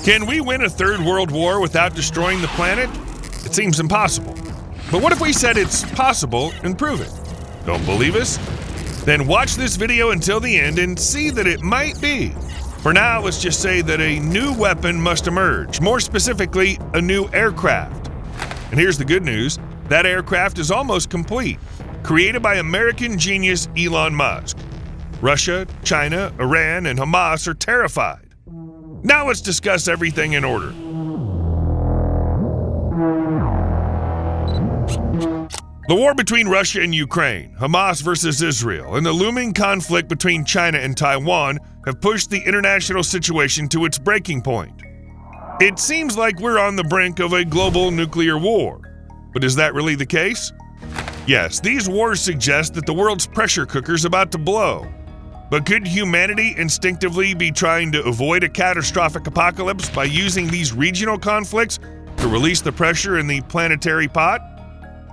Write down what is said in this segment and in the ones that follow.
Can we win a third world war without destroying the planet? It seems impossible. But what if we said it's possible and prove it? Don't believe us? Then watch this video until the end and see that it might be. For now, let's just say that a new weapon must emerge, more specifically, a new aircraft. And here's the good news, that aircraft is almost complete, created by American genius Elon Musk. Russia, China, Iran, and Hamas are terrified. Now let's discuss everything in order. The war between Russia and Ukraine, Hamas versus Israel, and the looming conflict between China and Taiwan have pushed the international situation to its breaking point. It seems like we're on the brink of a global nuclear war. But is that really the case? Yes, these wars suggest that the world's pressure cooker's about to blow. But could humanity instinctively be trying to avoid a catastrophic apocalypse by using these regional conflicts to release the pressure in the planetary pot?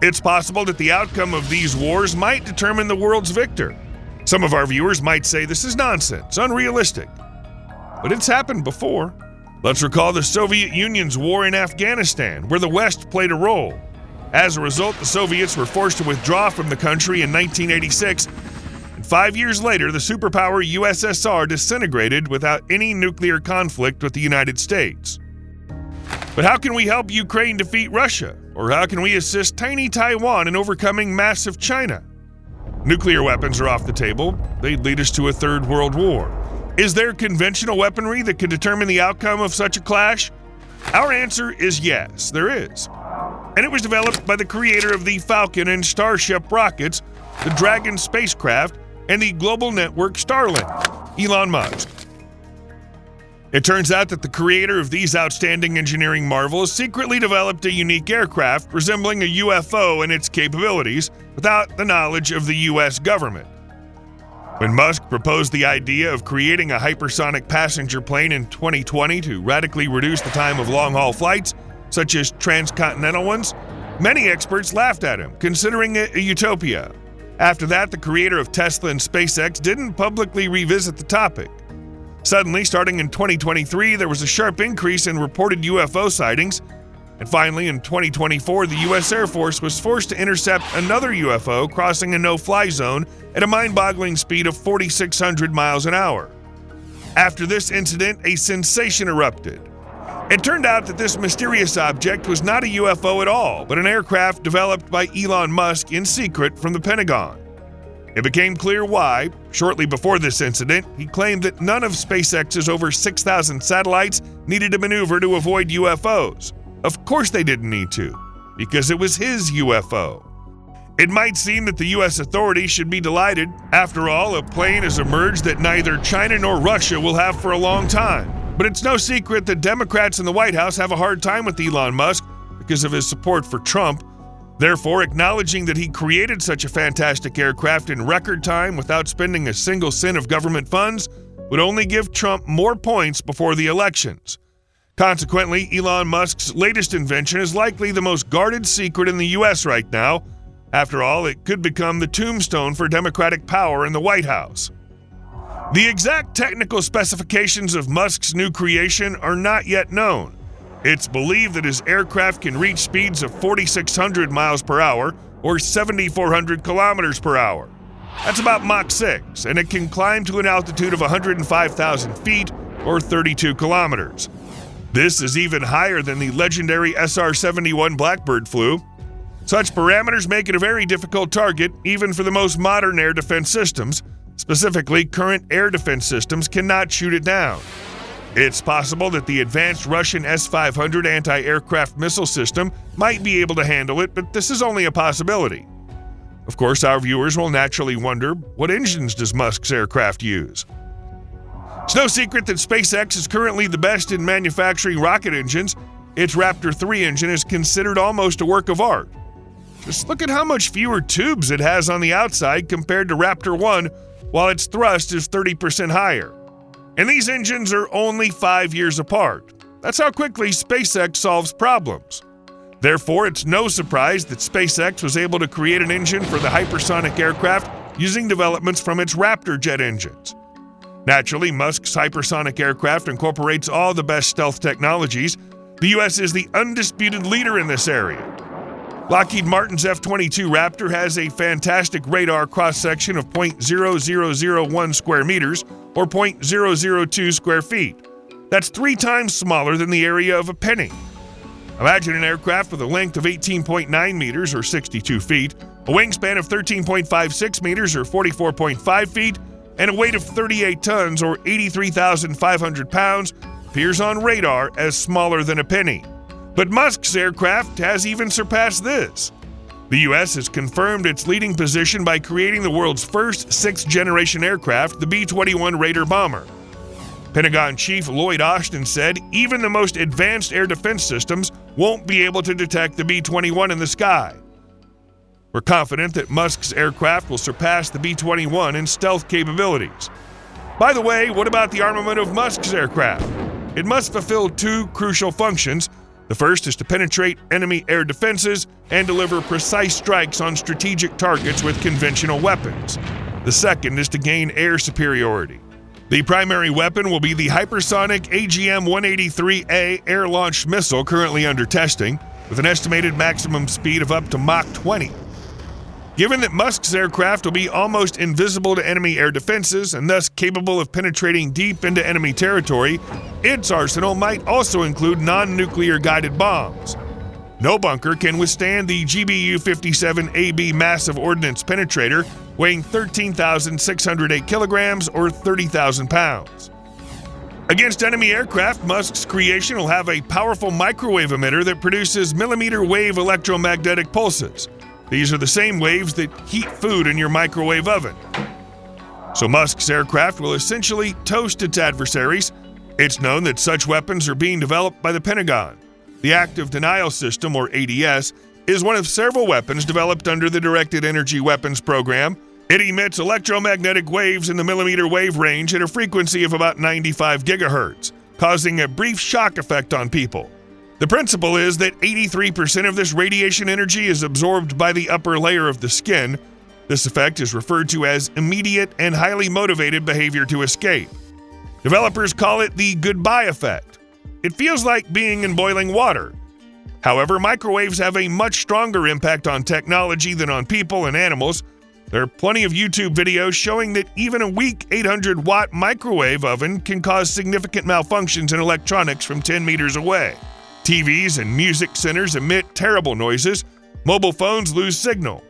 It's possible that the outcome of these wars might determine the world's victor. Some of our viewers might say this is nonsense, unrealistic. But it's happened before. Let's recall the Soviet Union's war in Afghanistan, where the West played a role. As a result, the Soviets were forced to withdraw from the country in 1986, and 5 years later, the superpower USSR disintegrated without any nuclear conflict with the United States. But how can we help Ukraine defeat Russia? Or how can we assist tiny Taiwan in overcoming massive China? Nuclear weapons are off the table. They'd lead us to a third world war. Is there conventional weaponry that could determine the outcome of such a clash? Our answer is yes, there is. And it was developed by the creator of the Falcon and Starship rockets, the Dragon spacecraft, and the global network Starlink, Elon Musk. It turns out that the creator of these outstanding engineering marvels secretly developed a unique aircraft resembling a UFO in its capabilities without the knowledge of the US government. When Musk proposed the idea of creating a hypersonic passenger plane in 2020 to radically reduce the time of long-haul flights, such as transcontinental ones, many experts laughed at him, considering it a utopia. After that, the creator of Tesla and SpaceX didn't publicly revisit the topic. Suddenly, starting in 2023, there was a sharp increase in reported UFO sightings, and finally, in 2024, the U.S. Air Force was forced to intercept another UFO crossing a no-fly zone at a mind-boggling speed of 4,600 miles an hour. After this incident, a sensation erupted. It turned out that this mysterious object was not a UFO at all, but an aircraft developed by Elon Musk in secret from the Pentagon. It became clear why. Shortly before this incident, he claimed that none of SpaceX's over 6,000 satellites needed to maneuver to avoid UFOs. Of course they didn't need to, because it was his UFO. It might seem that the U.S. authorities should be delighted. After all, a plane has emerged that neither China nor Russia will have for a long time. But it's no secret that Democrats in the White House have a hard time with Elon Musk because of his support for Trump. Therefore, acknowledging that he created such a fantastic aircraft in record time without spending a single cent of government funds would only give Trump more points before the elections. Consequently, Elon Musk's latest invention is likely the most guarded secret in the U.S. right now. After all, it could become the tombstone for Democratic power in the White House. The exact technical specifications of Musk's new creation are not yet known. It's believed that his aircraft can reach speeds of 4,600 miles per hour or 7,400 kilometers per hour. That's about Mach 6, and it can climb to an altitude of 105,000 feet or 32 kilometers. This is even higher than the legendary SR-71 Blackbird flew. Such parameters make it a very difficult target, even for the most modern air defense systems. Specifically, current air defense systems cannot shoot it down. It's possible that the advanced Russian S-500 anti-aircraft missile system might be able to handle it, but this is only a possibility. Of course, our viewers will naturally wonder, what engines does Musk's aircraft use? It's no secret that SpaceX is currently the best in manufacturing rocket engines. Its Raptor 3 engine is considered almost a work of art. Just look at how much fewer tubes it has on the outside compared to Raptor 1, while its thrust is 30% higher. And these engines are only 5 years apart. That's how quickly SpaceX solves problems. Therefore, it's no surprise that SpaceX was able to create an engine for the hypersonic aircraft using developments from its Raptor jet engines. Naturally, Musk's hypersonic aircraft incorporates all the best stealth technologies. The U.S. is the undisputed leader in this area. Lockheed Martin's F-22 Raptor has a fantastic radar cross-section of 0.0001 square meters or 0.002 square feet. That's 3 times smaller than the area of a penny. Imagine an aircraft with a length of 18.9 meters or 62 feet, a wingspan of 13.56 meters or 44.5 feet, and a weight of 38 tons or 83,500 pounds appears on radar as smaller than a penny. But Musk's aircraft has even surpassed this. The U.S. has confirmed its leading position by creating the world's first 6th-generation aircraft, the B-21 Raider bomber. Pentagon Chief Lloyd Austin said even the most advanced air defense systems won't be able to detect the B-21 in the sky. We're confident that Musk's aircraft will surpass the B-21 in stealth capabilities. By the way, what about the armament of Musk's aircraft? It must fulfill 2 crucial functions. The first is to penetrate enemy air defenses and deliver precise strikes on strategic targets with conventional weapons. The second is to gain air superiority. The primary weapon will be the hypersonic AGM-183A air-launched missile currently under testing, with an estimated maximum speed of up to Mach 20. Given that Musk's aircraft will be almost invisible to enemy air defenses and thus capable of penetrating deep into enemy territory, its arsenal might also include non-nuclear guided bombs. No bunker can withstand the GBU-57AB massive ordnance penetrator, weighing 13,608 kilograms or 30,000 pounds. Against enemy aircraft, Musk's creation will have a powerful microwave emitter that produces millimeter wave electromagnetic pulses. These are the same waves that heat food in your microwave oven. So Musk's aircraft will essentially toast its adversaries. It's known that such weapons are being developed by the Pentagon. The Active Denial System, or ADS, is one of several weapons developed under the Directed Energy Weapons Program. It emits electromagnetic waves in the millimeter wave range at a frequency of about 95 gigahertz, causing a brief shock effect on people. The principle is that 83% of this radiation energy is absorbed by the upper layer of the skin. This effect is referred to as immediate and highly motivated behavior to escape. Developers call it the goodbye effect. It feels like being in boiling water. However, microwaves have a much stronger impact on technology than on people and animals. There are plenty of YouTube videos showing that even a weak 800-watt microwave oven can cause significant malfunctions in electronics from 10 meters away. TVs and music centers emit terrible noises. Mobile phones lose signal.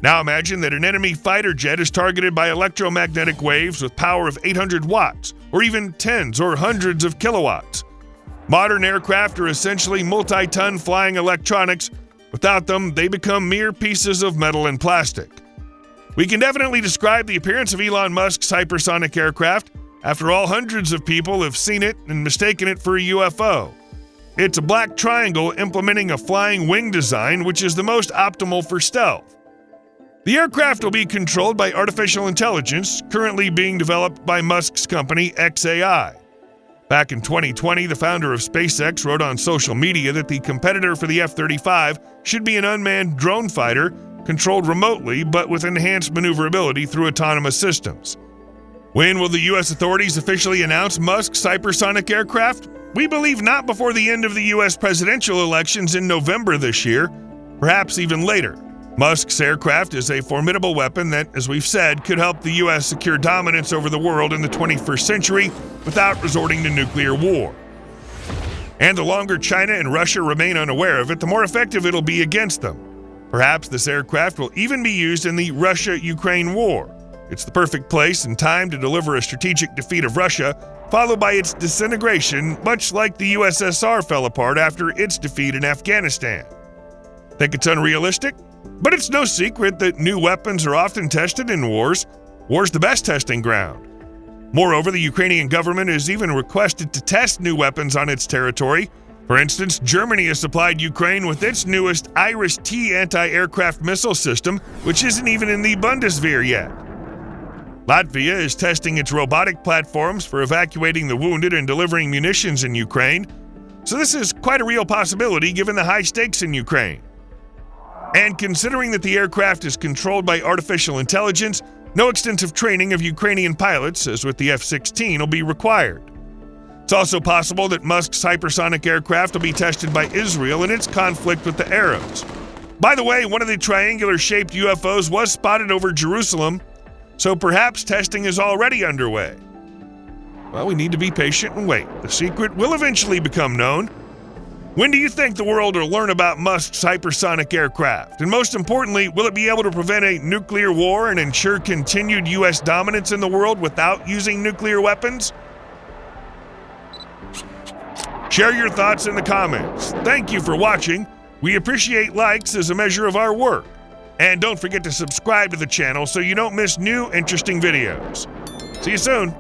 Now imagine that an enemy fighter jet is targeted by electromagnetic waves with power of 800 watts, or even tens or hundreds of kilowatts. Modern aircraft are essentially multi-ton flying electronics. Without them, they become mere pieces of metal and plastic. We can definitely describe the appearance of Elon Musk's hypersonic aircraft. After all, hundreds of people have seen it and mistaken it for a UFO. It's a black triangle implementing a flying wing design, which is the most optimal for stealth. The aircraft will be controlled by artificial intelligence, currently being developed by Musk's company xAI. Back in 2020, the founder of SpaceX wrote on social media that the competitor for the F-35 should be an unmanned drone fighter controlled remotely but with enhanced maneuverability through autonomous systems. When will the U.S. authorities officially announce Musk's hypersonic aircraft? We believe not before the end of the U.S. presidential elections in November this year, perhaps even later. Musk's aircraft is a formidable weapon that, as we've said, could help the U.S. secure dominance over the world in the 21st century without resorting to nuclear war. And the longer China and Russia remain unaware of it, the more effective it'll be against them. Perhaps this aircraft will even be used in the Russia-Ukraine war. It's the perfect place and time to deliver a strategic defeat of Russia, followed by its disintegration, much like the USSR fell apart after its defeat in Afghanistan. Think it's unrealistic? But it's no secret that new weapons are often tested in wars. War's the best testing ground. Moreover, the Ukrainian government has even requested to test new weapons on its territory. For instance, Germany has supplied Ukraine with its newest Iris-T anti-aircraft missile system, which isn't even in the Bundeswehr yet. Latvia is testing its robotic platforms for evacuating the wounded and delivering munitions in Ukraine. So this is quite a real possibility given the high stakes in Ukraine. And considering that the aircraft is controlled by artificial intelligence, No extensive training of Ukrainian pilots, as with the F-16, will be required. It's also possible that Musk's hypersonic aircraft will be tested by Israel in its conflict with the Arabs. By the way, one of the triangular-shaped UFOs was spotted over Jerusalem, so perhaps testing is already underway. Well, we need to be patient and wait. The secret will eventually become known. When do you think the world will learn about Musk's hypersonic aircraft? And most importantly, will it be able to prevent a nuclear war and ensure continued U.S. dominance in the world without using nuclear weapons? Share your thoughts in the comments. Thank you for watching. We appreciate likes as a measure of our work. And don't forget to subscribe to the channel so you don't miss new interesting videos. See you soon.